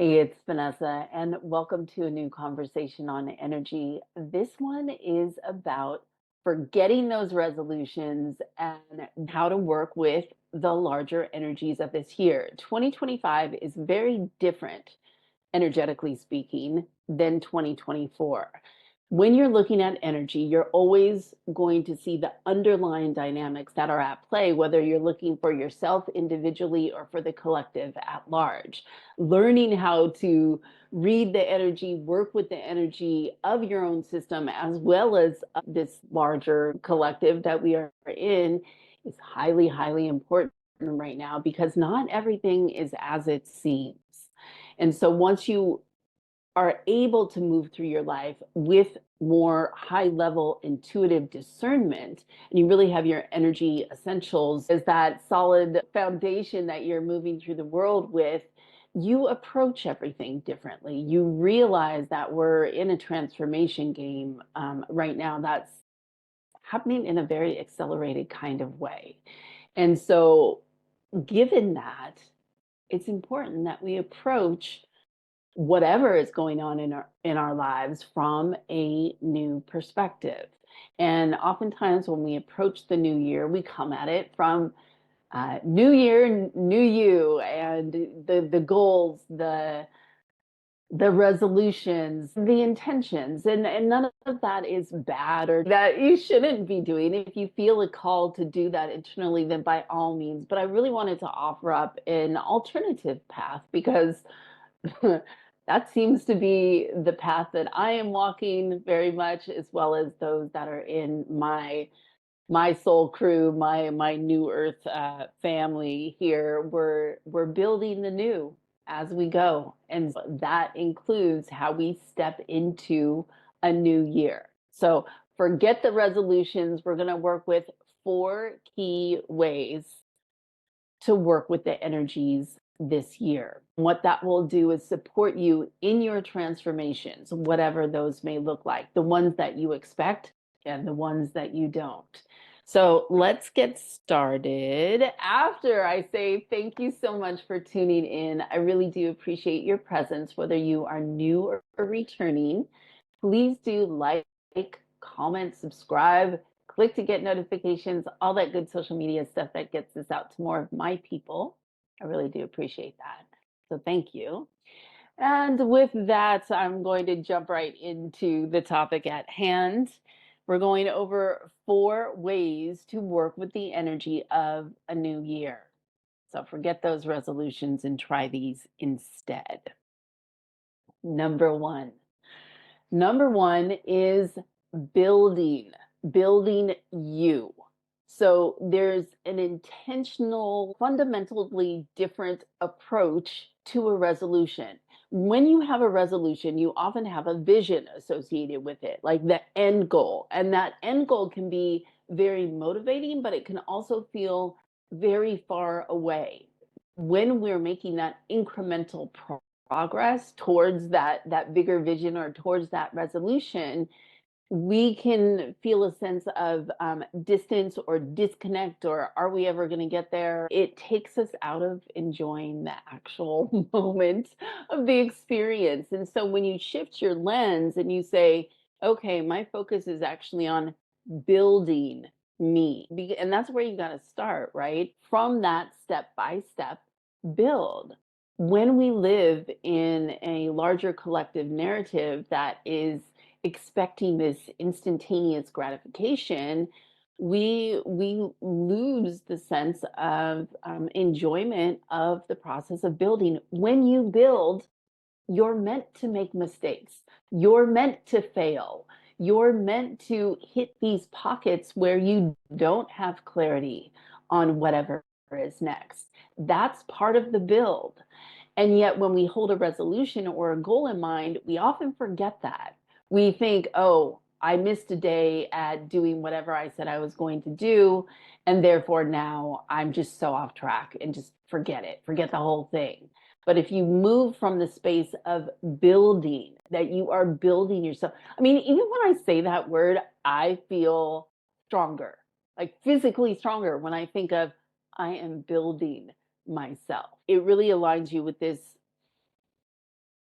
Hey, it's Vanessa, and welcome to a new conversation on energy. This one is about forgetting those resolutions and how to work with the larger energies of this year. 2025 is very different, energetically speaking, than 2024. When you're looking at energy, you're always going to see the underlying dynamics that are at play, whether you're looking for yourself individually or for the collective at large. Learning how to read the energy, work with the energy of your own system, as well as this larger collective that we are in, is highly, highly important right now because not everything is as it seems. And so once you are able to move through your life with more high level intuitive discernment, and you really have your energy essentials as that solid foundation that you're moving through the world with, you approach everything differently. You realize that we're in a transformation game right now that's happening in a very accelerated kind of way. And so, given that, it's important that we approach whatever is going on in our lives from a new perspective. And oftentimes when we approach the new year, we come at it from new year, new you, and the goals, the resolutions, the intentions, and none of that is bad or that you shouldn't be doing. If you feel a call to do that internally, then by all means. But I really wanted to offer up an alternative path because that seems to be the path that I am walking very much, as well as those that are in my soul crew, my new earth family here. We're building the new as we go, and that includes how we step into a new year. So forget the resolutions. We're going to work with four key ways to work with the energies this year. What that will do is support you in your transformations, whatever those may look like, the ones that you expect and the ones that you don't. So let's get started. After I say thank you so much for tuning in, I really do appreciate your presence, whether you are new or returning. Please do like, comment, subscribe, click to get notifications, all that good social media stuff that gets this out to more of my people. I really do appreciate that. So thank you. And with that, I'm going to jump right into the topic at hand. We're going over four ways to work with the energy of a new year. So forget those resolutions and try these instead. Number one. Number one is building, building you. So there's an intentional, fundamentally different approach to a resolution. When you have a resolution, you often have a vision associated with it, like the end goal. And that end goal can be very motivating, but it can also feel very far away. When we're making that incremental progress towards that bigger vision or towards that resolution, we can feel a sense of distance or disconnect, or are we ever going to get there? It takes us out of enjoying the actual moment of the experience. And so when you shift your lens and you say, okay, my focus is actually on building me, and that's where you got to start, right? From that step by step build. When we live in a larger collective narrative that is expecting this instantaneous gratification, we lose the sense of enjoyment of the process of building. When you build, you're meant to make mistakes. You're meant to fail. You're meant to hit these pockets where you don't have clarity on whatever is next. That's part of the build. And yet, when we hold a resolution or a goal in mind, we often forget that. We think, oh, I missed a day at doing whatever I said I was going to do. And therefore, now I'm just so off track and just forget it, forget the whole thing. But if you move from the space of building, that you are building yourself. I mean, even when I say that word, I feel stronger, like physically stronger when I think of I am building myself. It really aligns you with this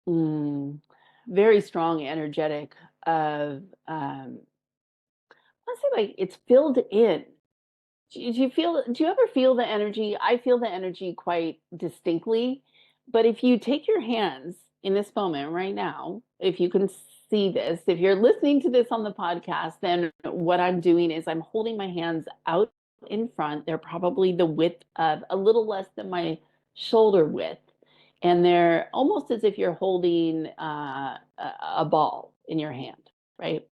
Mm, very strong energetic of let's say like it's filled in. Do you ever feel the energy? I feel the energy quite distinctly. But if you take your hands in this moment right now, if you can see this, if you're listening to this on the podcast, then what I'm doing is I'm holding my hands out in front. They're probably the width of a little less than my shoulder width. And they're almost as if you're holding a ball in your hand, right?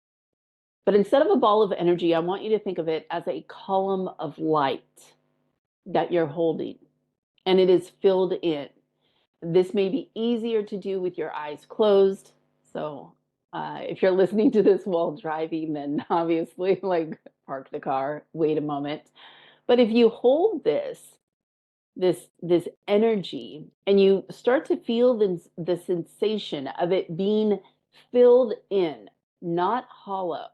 But instead of a ball of energy, I want you to think of it as a column of light that you're holding, and it is filled in. This may be easier to do with your eyes closed. So, if you're listening to this while driving, then obviously, like, park the car, wait a moment. But if you hold this energy and you start to feel the sensation of it being filled in, not hollow.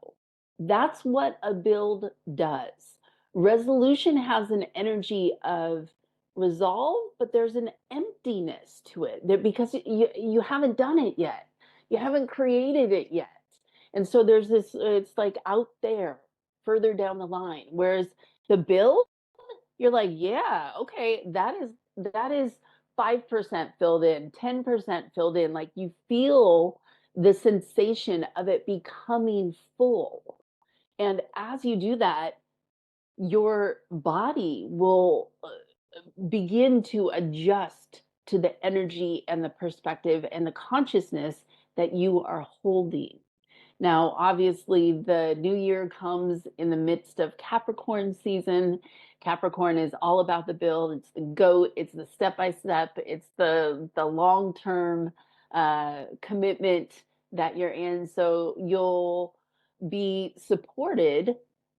That's what a build does. Resolution has an energy of resolve, but there's an emptiness to it because you haven't done it yet. You haven't created it yet. And so there's this, it's like out there further down the line. Whereas the build, you're like, yeah, okay, that is 5% filled in, 10% filled in. Like you feel the sensation of it becoming full. And as you do that, your body will begin to adjust to the energy and the perspective and the consciousness that you are holding. Now, obviously, the new year comes in the midst of Capricorn season. Capricorn is all about the build. It's the goat. It's the step by step. It's the long term commitment that you're in. So you'll be supported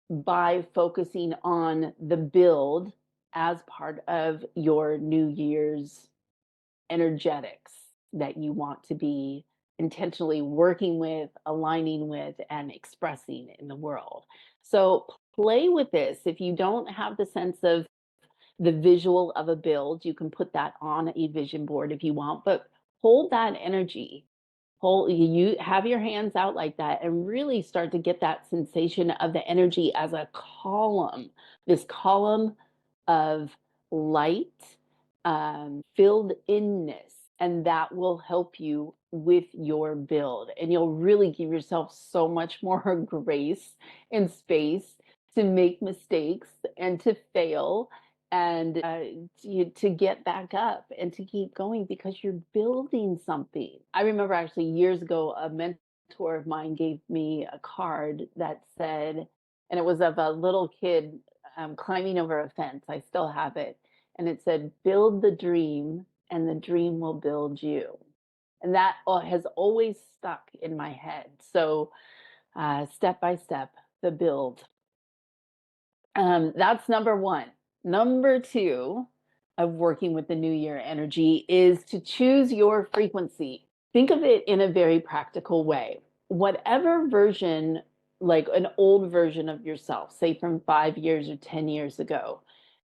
by focusing on the build as part of your New Year's energetics that you want to be intentionally working with, aligning with, and expressing in the world. So play with this. If you don't have the sense of the visual of a build, you can put that on a vision board if you want, but hold that energy. Hold, you have your hands out like that and really start to get that sensation of the energy as a column, this column of light, filled inness, and that will help you with your build. And you'll really give yourself so much more grace and space to make mistakes and to fail and to get back up and to keep going because you're building something. I remember actually years ago, a mentor of mine gave me a card that said, and it was of a little kid climbing over a fence. I still have it. And it said, build the dream and the dream will build you. And that has always stuck in my head. So, step by step, the build. That's number one. Number two of working with the new year energy is to choose your frequency. Think of it in a very practical way. Whatever version, like an old version of yourself, say from 5 years or 10 years ago,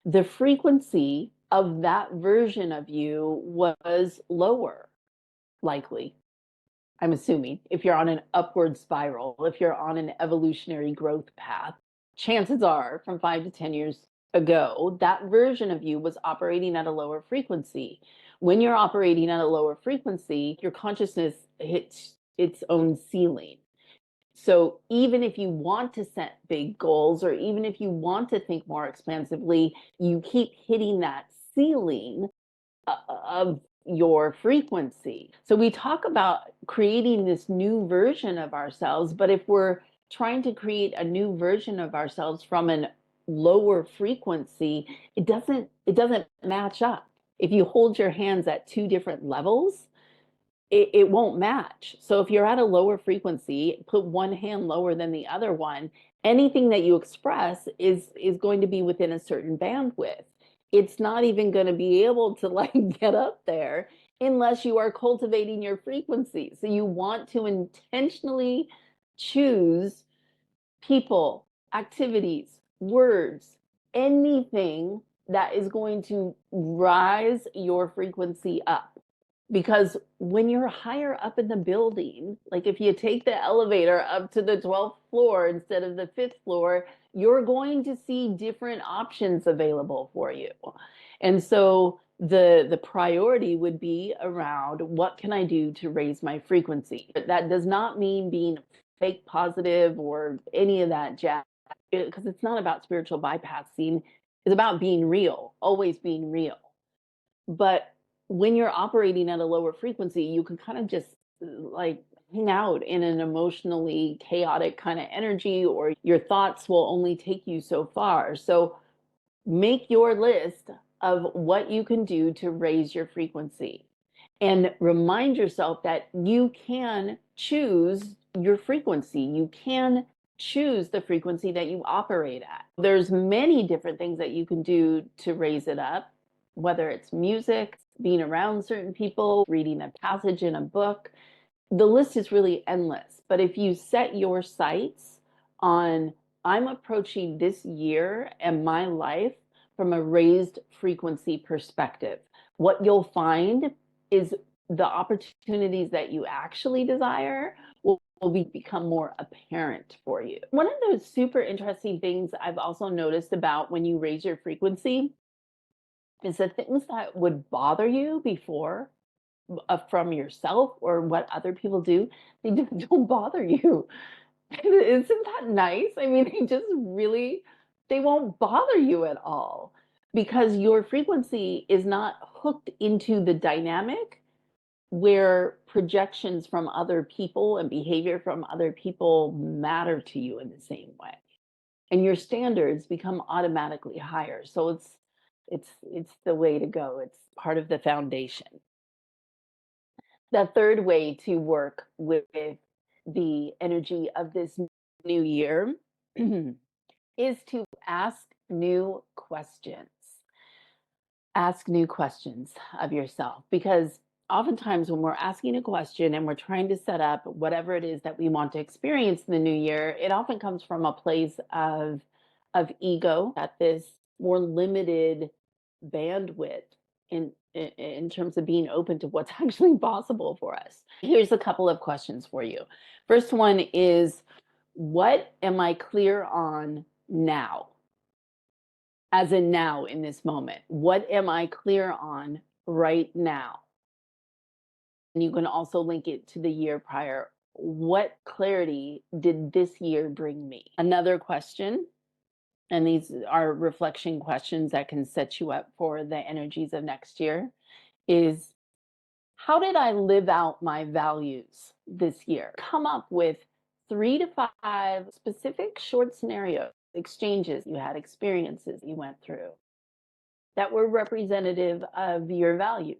the frequency of that version of you was lower, likely. I'm assuming if you're on an upward spiral, if you're on an evolutionary growth path, chances are from 5 to 10 years ago, that version of you was operating at a lower frequency. When you're operating at a lower frequency, your consciousness hits its own ceiling. So even if you want to set big goals, or even if you want to think more expansively, you keep hitting that ceiling of your frequency. So we talk about creating this new version of ourselves, but if we're trying to create a new version of ourselves from an lower frequency, it doesn't match up. If you hold your hands at two different levels, it won't match. So if you're at a lower frequency, put one hand lower than the other one, anything that you express is going to be within a certain bandwidth. It's not even going to be able to like get up there unless you are cultivating your frequency. So you want to intentionally choose people, activities, words, anything that is going to rise your frequency up. Because when you're higher up in the building, like if you take the elevator up to the 12th floor instead of the fifth floor, you're going to see different options available for you. And so the priority would be around what can I do to raise my frequency? But that does not mean being fake positive or any of that jazz, because it's not about spiritual bypassing. It's about being real, always being real. But when you're operating at a lower frequency, you can kind of just like hang out in an emotionally chaotic kind of energy, or your thoughts will only take you so far. So make your list of what you can do to raise your frequency and remind yourself that you can choose your frequency. You can choose the frequency that you operate at. There's many different things that you can do to raise it up, whether it's music, being around certain people, reading a passage in a book. The list is really endless. But if you set your sights on, I'm approaching this year and my life from a raised frequency perspective, what you'll find is the opportunities that you actually desire will become more apparent for you. One of those super interesting things I've also noticed about when you raise your frequency is the things that would bother you before from yourself or what other people do, they don't bother you. Isn't that nice? I mean, they just really, they won't bother you at all because your frequency is not hooked into the dynamic where projections from other people and behavior from other people matter to you in the same way. And your standards become automatically higher. So it's the way to go. It's part of the foundation. The third way to work with the energy of this new year is to ask new questions. Ask new questions of yourself, because oftentimes when we're asking a question and we're trying to set up whatever it is that we want to experience in the new year, it often comes from a place of ego, at this more limited bandwidth in terms of being open to what's actually possible for us. Here's a couple of questions for you. First one is, what am I clear on now? As in now, in this moment. What am I clear on right now? And you can also link it to the year prior. What clarity did this year bring me? Another question, and these are reflection questions that can set you up for the energies of next year, is, how did I live out my values this year? Come up with 3 to 5 specific short scenarios, exchanges you had, experiences you went through that were representative of your values.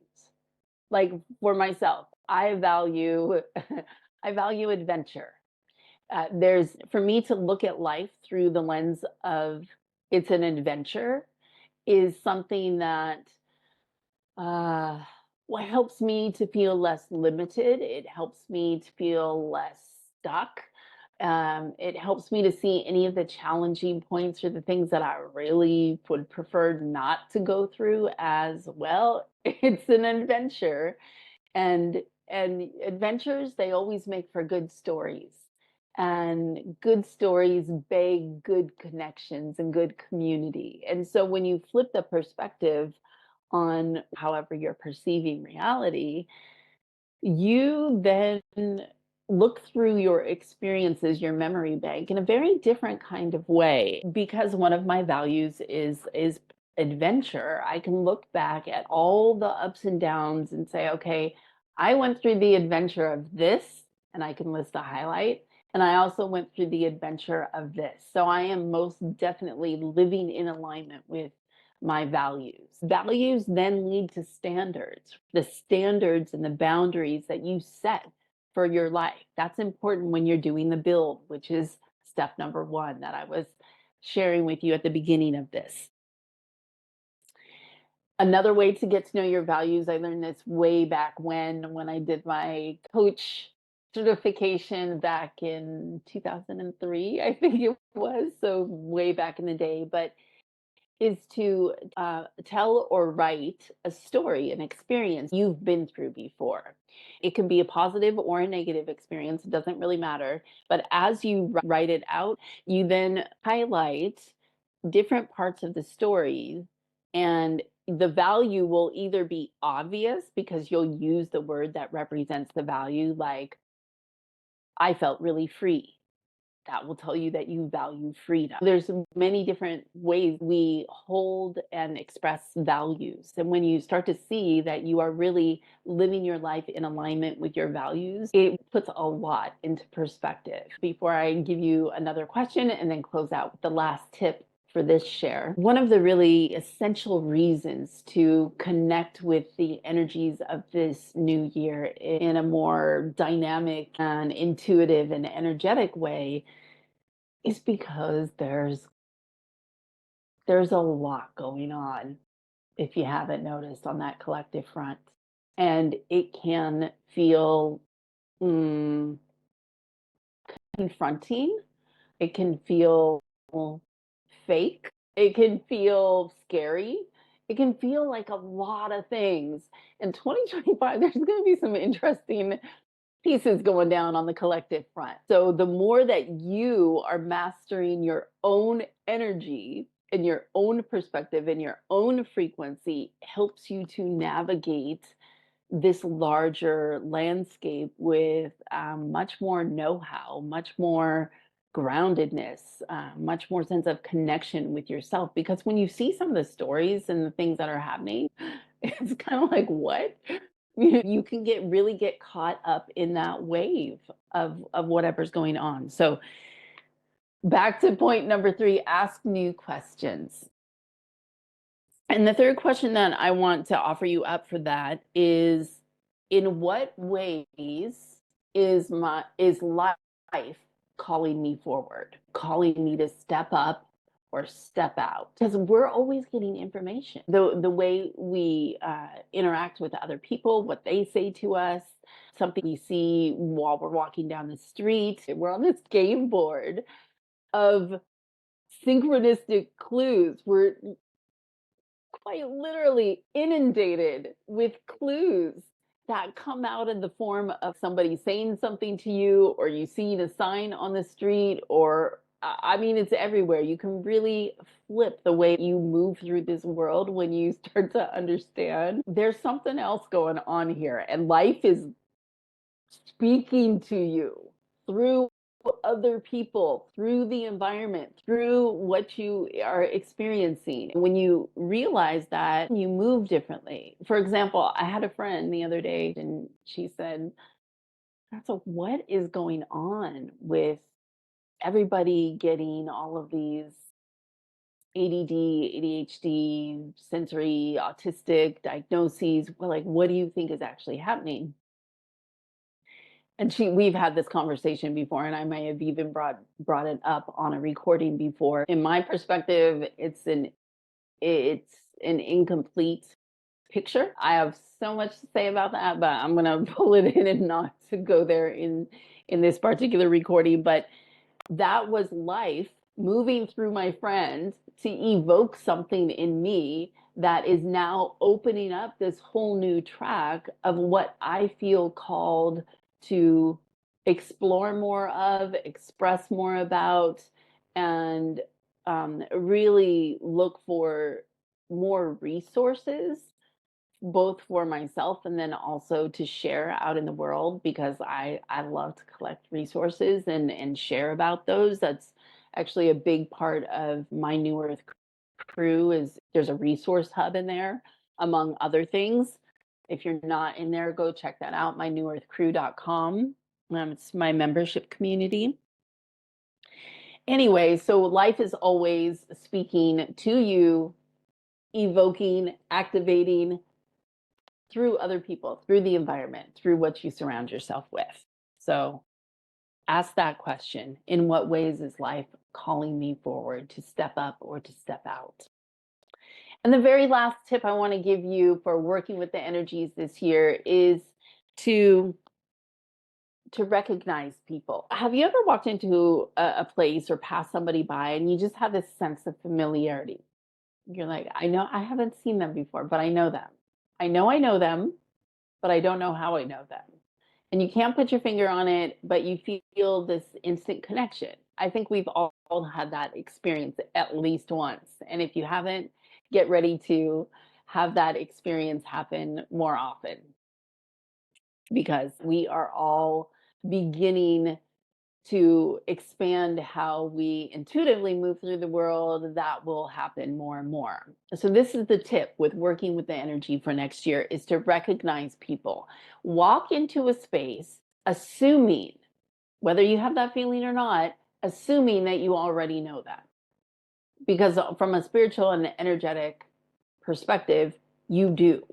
Like for myself, I value I value adventure. There's, for me to look at life through the lens of it's an adventure is something that uh, what helps me to feel less limited. It helps me to feel less stuck. It helps me to see any of the challenging points or the things that I really would prefer not to go through as well. It's an adventure, and adventures, they always make for good stories. And good stories beg good connections and good community. And so when you flip the perspective on however you're perceiving reality, you then look through your experiences, your memory bank, in a very different kind of way. Because one of my values is adventure, I can look back at all the ups and downs and say, okay, I went through the adventure of this, and I can list a highlight. And I also went through the adventure of this. So I am most definitely living in alignment with my values. Values then lead to standards, the standards and the boundaries that you set for your life. That's important when you're doing the build, which is step number 1 that I was sharing with you at the beginning of this. Another way to get to know your values, I learned this way back when I did my coach certification back in 2003, I think it was, so way back in the day. But is to tell or write a story, an experience you've been through before. It can be a positive or a negative experience, it doesn't really matter. But as you write it out, you then highlight different parts of the story, and the value will either be obvious because you'll use the word that represents the value, like, I felt really free. That will tell you that you value freedom. There's many different ways we hold and express values. And when you start to see that you are really living your life in alignment with your values, it puts a lot into perspective. Before I give you another question and then close out with the last tip for this share, one of the really essential reasons to connect with the energies of this new year in a more dynamic and intuitive and energetic way is because there's a lot going on, if you haven't noticed, on that collective front. And it can feel mm, confronting. It can feel fake. It can feel scary. It can feel like a lot of things. In 2025, there's going to be some interesting pieces going down on the collective front. So the more that you are mastering your own energy and your own perspective and your own frequency helps you to navigate this larger landscape with much more know-how, much more groundedness, much more sense of connection with yourself. Because when you see some of the stories and the things that are happening, it's kind of like, what? You can get caught up in that wave of whatever's going on. So back to point number 3, ask new questions. And the third question that I want to offer you up for that is, in what ways is life calling me forward, calling me to step up or step out? Because we're always getting information. The way we interact with other people, what they say to us, something we see while we're walking down the street. We're on this game board of synchronistic clues. We're quite literally inundated with clues that come out in the form of somebody saying something to you, or you seeing a sign on the street, or I mean, it's everywhere. You can really flip the way you move through this world when you start to understand there's something else going on here, and life is speaking to you through other people, through the environment, through what you are experiencing. When you realize that, you move differently. For example, I had a friend the other day and she said, so what is going on with everybody getting all of these ADD, ADHD, sensory, autistic diagnoses? Well, like, what do you think is actually happening? And we've had this conversation before, and I may have even brought it up on a recording before. In my perspective, it's an incomplete picture. I have so much to say about that, but I'm gonna pull it in and not to go there in this particular recording. But that was life moving through my friend to evoke something in me that is now opening up this whole new track of what I feel called to explore more of, express more about, and really look for more resources, both for myself and then also to share out in the world, because I love to collect resources and share about those. That's actually a big part of my New Earth crew. Is there's a resource hub in there, among other things. If you're not in there, go check that out, mynewearthcrew.com. It's my membership community. Anyway, so life is always speaking to you, evoking, activating, through other people, through the environment, through what you surround yourself with. So ask that question. In what ways is life calling me forward to step up or to step out? And the very last tip I want to give you for working with the energies this year is to recognize people. Have you ever walked into a place or passed somebody by and you just have this sense of familiarity? You're like, I know I haven't seen them before, but I know them. I know them, but I don't know how I know them. And you can't put your finger on it, but you feel this instant connection. I think we've all had that experience at least once. And if you haven't, get ready to have that experience happen more often because we are all beginning to expand how we intuitively move through the world. That will happen more and more. So this is the tip with working with the energy for next year, is to recognize people. Walk into a space assuming, whether you have that feeling or not, assuming that you already know that. Because from a spiritual and energetic perspective, you do.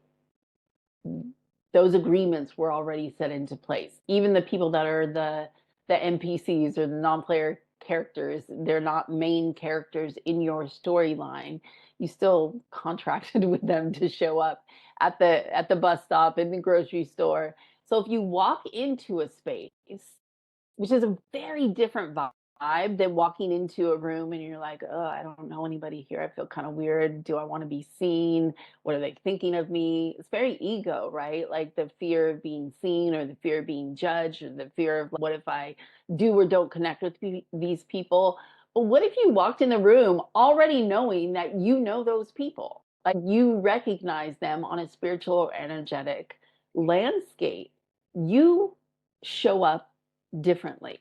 Those agreements were already set into place. Even the people that are the NPCs or the non-player characters, they're not main characters in your storyline. You still contracted with them to show up at the bus stop, in the grocery store. So if you walk into a space, which is a very different vibe than walking into a room and you're like, oh, I don't know anybody here. I feel kind of weird. Do I want to be seen? What are they thinking of me? It's very ego, right? Like the fear of being seen, or the fear of being judged, or the fear of what if I do or don't connect with these people. But what if you walked in the room already knowing that you know those people? Like you recognize them on a spiritual or energetic landscape. You show up differently.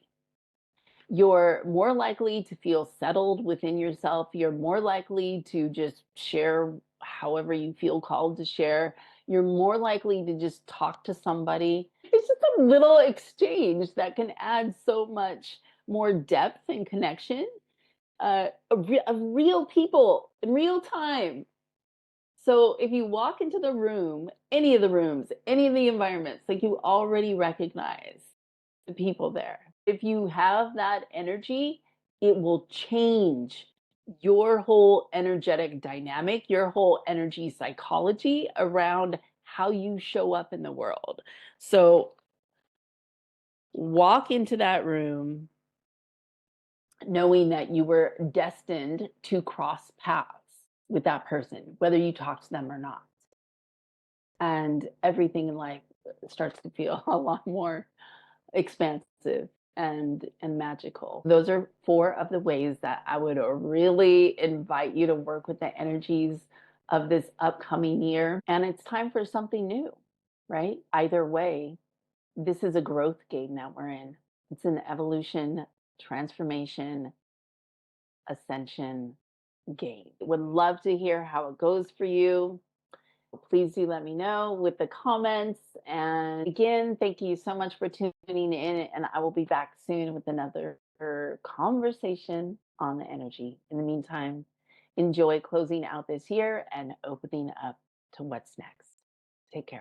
You're more likely to feel settled within yourself. You're more likely to just share however you feel called to share. You're more likely to just talk to somebody. It's just a little exchange that can add so much more depth and connection of real people in real time. So if you walk into the room, any of the rooms, any of the environments, like you already recognize the people there. If you have that energy, it will change your whole energetic dynamic, your whole energy psychology around how you show up in the world. So walk into that room knowing that you were destined to cross paths with that person, whether you talk to them or not. And everything in life starts to feel a lot more expansive and magical. Those are four of the ways that I would really invite you to work with the energies of this upcoming year. And it's time for something new, right? Either way, this is a growth game that we're in. It's an evolution, transformation, ascension game. Would love to hear how it goes for you. Please do let me know with the comments. And again, thank you so much for tuning in. And I will be back soon with another conversation on the energy. In the meantime, enjoy closing out this year and opening up to what's next. Take care.